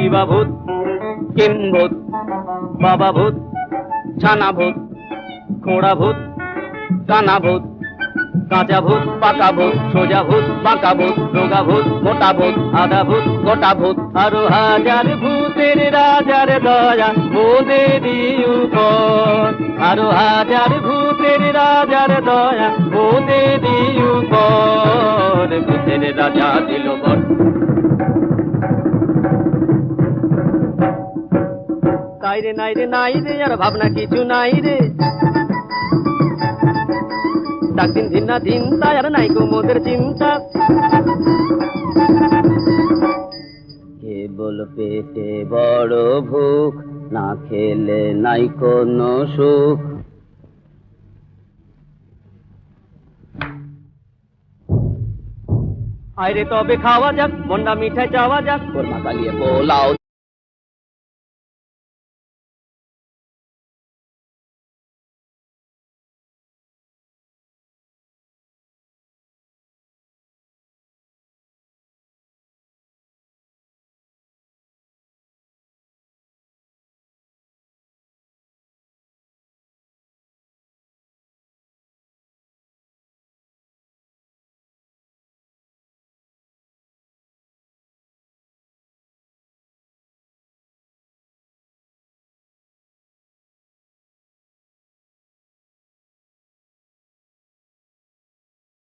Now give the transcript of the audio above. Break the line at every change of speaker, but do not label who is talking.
শিবা ভূত, কিম্ভূত, বাবা ভূত, ছানা ভূত, খোঁড়া ভূত, কানা ভূত, কাঁচা ভূত, পাকা ভূত, সোজা ভূত, বাঁকা ভূত, রোগা ভূত, মোটা ভূত, আধা ভূত, গোটা ভূত, আরো হাজার ভূতের রাজার দয়া মোদেরই উপর, আরো হাজার ভূতের রাজার দয়া মোদেরই উপর, ভূতের রাজা দিল বর। নাই রে নাই রে নাই রে, আর ভাবনা কিছু নাই রে, ডাক দিন দিন না দিন তাই আর নাই গো মোদের চিন্তা, কেবল পেটে বড় ভুখ, না খেলে নাই কোনো সুখ। আইরে তবে খাওয়া যাক, মন্ডা মিঠাই চাওয়া যাক, কোরমা কালিয়ে পোলাও